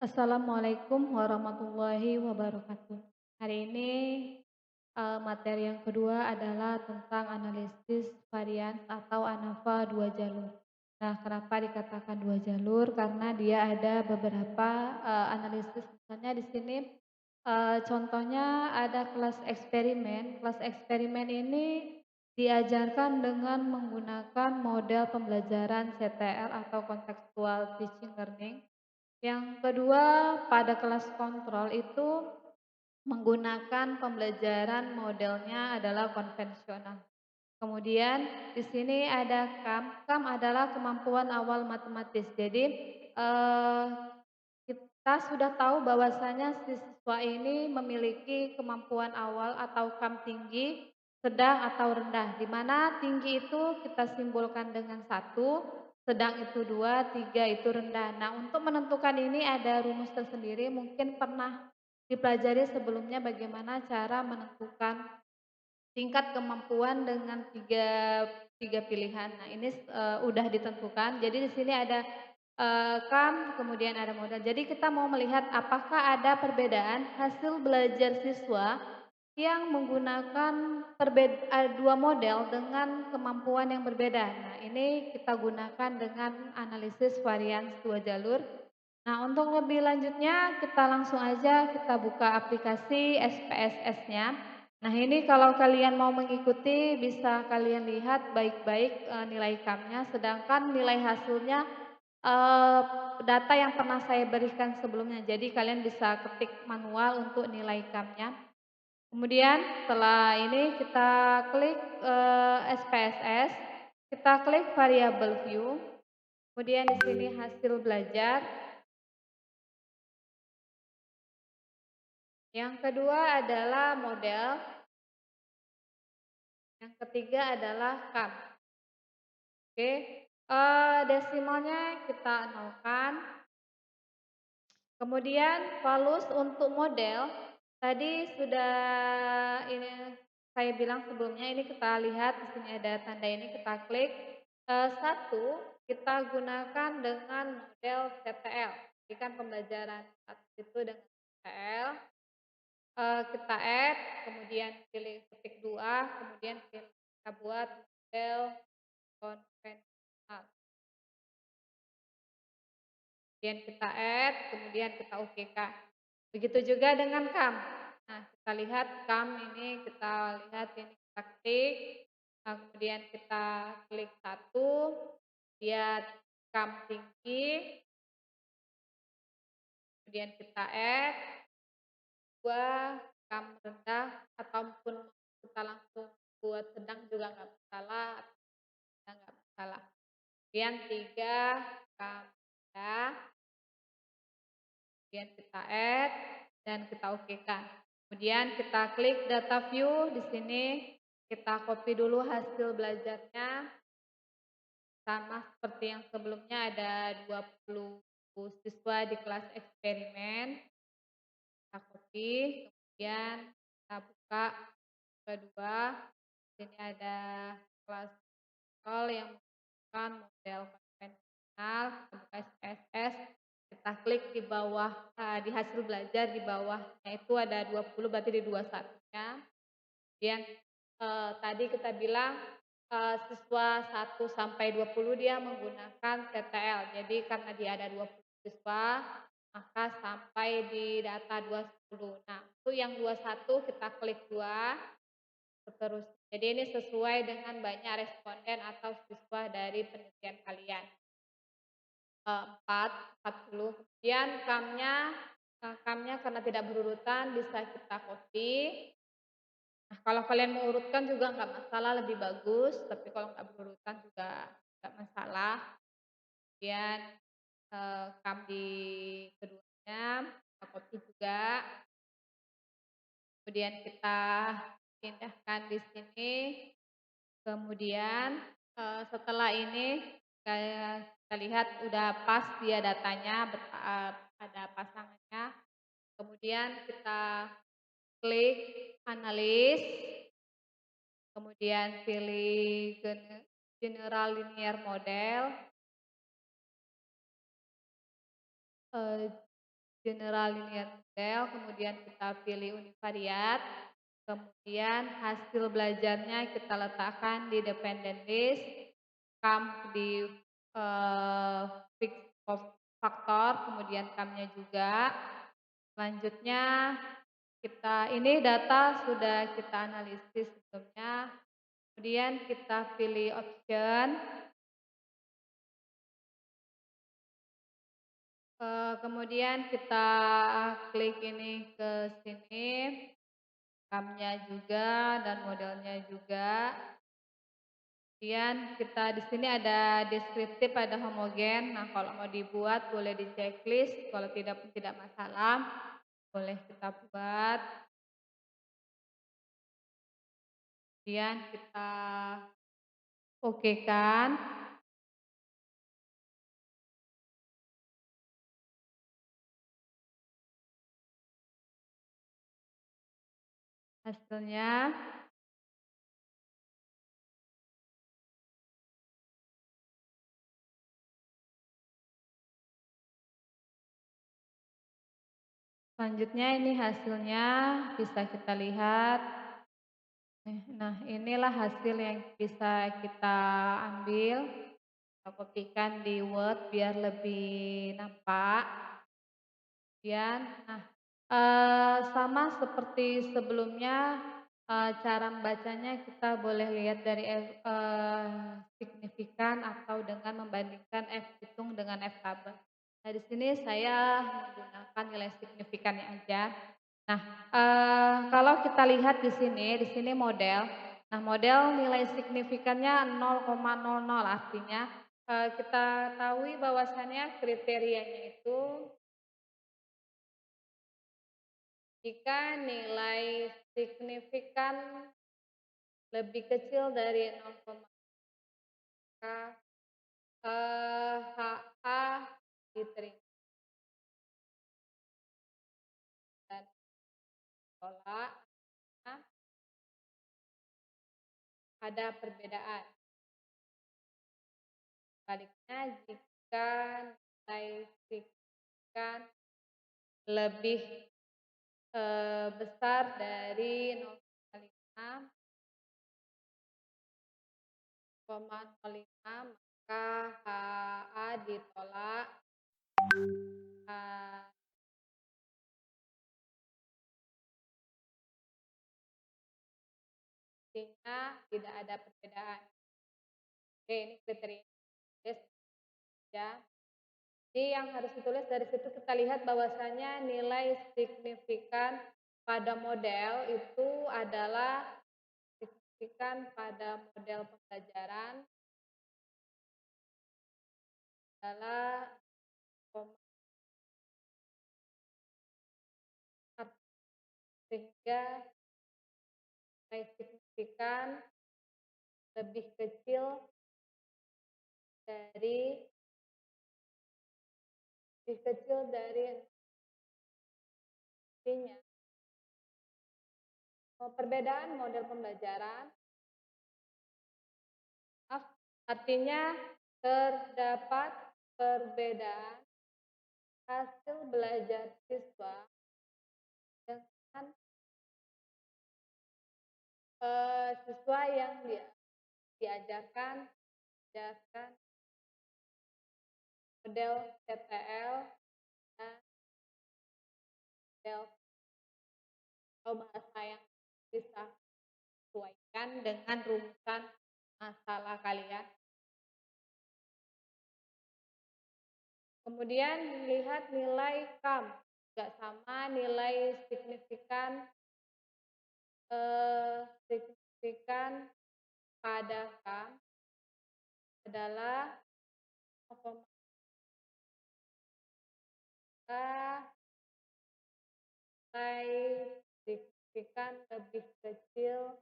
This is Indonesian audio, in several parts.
Assalamualaikum warahmatullahi wabarakatuh. Hari ini materi yang kedua adalah tentang analisis varians atau ANAVA dua jalur. Nah, kenapa dikatakan dua jalur? Karena dia ada beberapa analisis. Misalnya di sini contohnya ada kelas eksperimen. Kelas eksperimen ini diajarkan dengan menggunakan model pembelajaran CTL atau Contextual Teaching Learning. Yang kedua, pada kelas kontrol itu menggunakan pembelajaran modelnya adalah konvensional. Kemudian di sini ada KAM. KAM adalah kemampuan awal matematis. Jadi eh, kita sudah tahu bahwasanya siswa ini memiliki kemampuan awal atau KAM tinggi, sedang atau rendah. Di mana tinggi itu kita simbolkan dengan satu, sedang itu dua, tiga itu rendah. Nah, untuk menentukan ini ada rumus tersendiri. Mungkin pernah dipelajari sebelumnya bagaimana cara menentukan tingkat kemampuan dengan tiga pilihan. Nah, ini udah ditentukan. Jadi di sini ada KAM, kemudian ada modal. Jadi kita mau melihat apakah ada perbedaan hasil belajar siswa yang menggunakan dua model dengan kemampuan yang berbeda. Nah, ini kita gunakan dengan analisis varians dua jalur. Nah, untuk lebih lanjutnya kita langsung aja kita buka aplikasi SPSS-nya. Nah, ini kalau kalian mau mengikuti bisa kalian lihat baik-baik nilai KAM-nya, sedangkan nilai hasilnya eh, data yang pernah saya berikan sebelumnya. Jadi kalian bisa ketik manual untuk nilai KAM-nya. Kemudian setelah ini kita klik SPSS, kita klik variable view. Kemudian di sini hasil belajar. Yang kedua adalah model, yang ketiga adalah KAM. Oke, desimalnya kita nolkan. Kemudian valus untuk model, tadi sudah ini saya bilang sebelumnya, ini kita lihat di sini ada tanda ini, kita klik. Satu, kita gunakan dengan model CTL. Jadi kan pembelajaran satu itu dengan CTL. Kita add, kemudian pilih ketik 2, kemudian kita buat model konvensional. Kemudian kita add, kemudian kita OK-kan. Begitu juga dengan KAM. Nah, kita lihat KAM ini, kita lihat ini kita klik, kemudian kita klik satu, lihat KAM tinggi, kemudian kita add, dua, KAM rendah, ataupun kita langsung buat sedang juga nggak masalah, nggak masalah. Kemudian tiga, KAM rendah, kemudian kita add dan kita OK-kan. Kemudian kita klik data view di sini, kita copy dulu hasil belajarnya. Sama seperti yang sebelumnya ada 20 siswa di kelas eksperimen. Kita copy, kemudian kita buka kedua. Di sini ada kelas kontrol yang menggunakan model konvensional, kita buka SPSS. Kita klik di bawah, di hasil belajar di bawahnya itu ada 20, berarti di 21-nya. Kemudian tadi kita bilang siswa 1 sampai 20 dia menggunakan CTL. Jadi karena dia ada 20 siswa, maka sampai di data 20. Nah, itu yang 21 kita klik 2, terus. Jadi ini sesuai dengan banyak responden atau siswa dari penelitian kalian. 40. Kemudian KAM-nya karena tidak berurutan bisa kita copy. Nah, kalau kalian mau urutkan juga nggak masalah, lebih bagus. Tapi kalau nggak berurutan juga nggak masalah. Kemudian KAM di keduanya kita copy juga. Kemudian kita pindahkan di sini. Kemudian setelah ini kita lihat udah pas dia datanya, ada pasangannya. Kemudian kita klik analis, kemudian pilih general linear model. general linear model, kemudian kita pilih univariat, kemudian hasil belajarnya kita letakkan di dependent list, come di fix faktor, kemudian come-nya juga. Selanjutnya ini data sudah kita analisis sebelumnya, kemudian kita pilih option, kemudian kita klik ini ke sini, come-nya juga dan modelnya juga. Kemudian kita di sini ada deskriptif, ada homogen. Nah, kalau mau dibuat boleh di checklist, kalau tidak pun tidak masalah, boleh kita buat. Kemudian kita oke kan. Hasilnya selanjutnya ini hasilnya bisa kita lihat. Nah, inilah hasil yang bisa kita ambil. Kita kopikan di Word biar lebih nampak. Kemudian, nah, sama seperti sebelumnya, cara membacanya kita boleh lihat dari signifikan atau dengan membandingkan F hitung dengan F tabel. Nah, di sini saya menggunakan nilai signifikannya aja. Nah, kalau kita lihat di sini model. Nah, model nilai signifikannya 0,00, artinya kita tahu bahwasannya kriterianya itu jika nilai signifikan lebih kecil dari 0, maka HA diterima dan ditolak karena ada perbedaan. Sebaliknya jika nilai signifikan lebih besar dari 0,5, maka HA ditolak, artinya tidak ada perbedaan. Oke, ini kriteria ya. Jadi yang harus ditulis dari situ kita lihat bahwasanya nilai signifikan pada model itu adalah signifikan pada model pembelajaran adalah sehingga nilai signifikan lebih kecil dari intinya. Perbedaan model pembelajaran, artinya terdapat perbedaan hasil belajar siswa dengan siswa yang diajarkan model CTL dan model atau bahasa yang bisa sesuaikan dengan rumusan masalah kalian. Kemudian lihat nilai KAM, juga sama nilai signifikan pada KAM adalah 0,5 nilai signifikan lebih kecil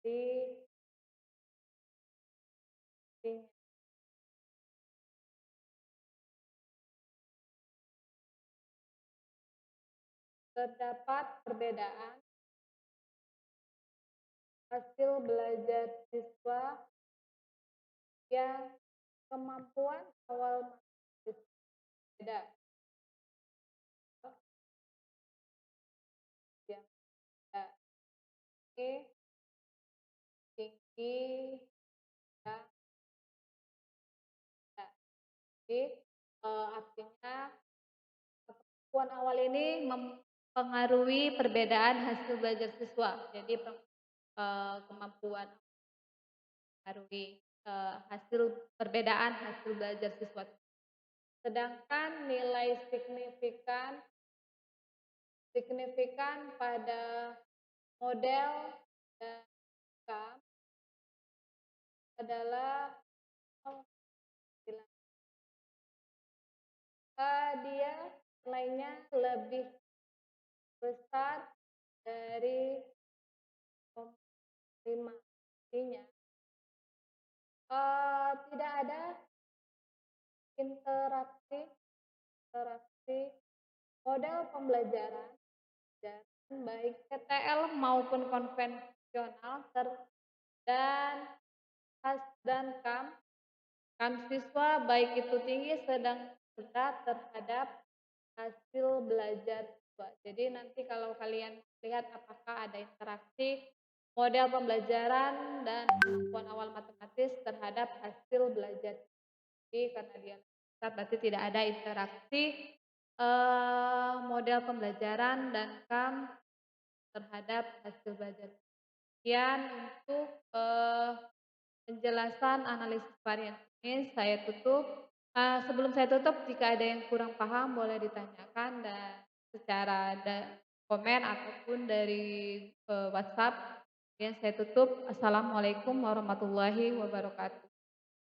di terdapat perbedaan hasil belajar siswa yang kemampuan awal berbeda. ini tinggi, rendah, rendah. Jadi, artinya pengetahuan awal ini mempengaruhi perbedaan hasil belajar siswa. Jadi kemampuan mempengaruhi, hasil perbedaan hasil belajar siswa. Sedangkan nilai signifikan signifikan pada model dan kam adalah oh, dia nilainya lebih besar dari 0,5. Artinya, tidak ada interaksi interaksi model pembelajaran dan baik PTL maupun konvensional dan KAM siswa baik itu tinggi, sedang, rendah terhadap hasil belajar siswa. Jadi nanti kalau kalian lihat apakah ada interaksi model pembelajaran dan kemampuan awal matematis terhadap hasil belajar. Jadi karena dia lengkap, berarti tidak ada interaksi model pembelajaran dan KAM terhadap hasil belajar. Sekian untuk penjelasan analisis varian ini saya tutup. Sebelum saya tutup, jika ada yang kurang paham boleh ditanyakan dan secara komen ataupun dari WhatsApp. Yang saya tutup. Assalamualaikum warahmatullahi wabarakatuh.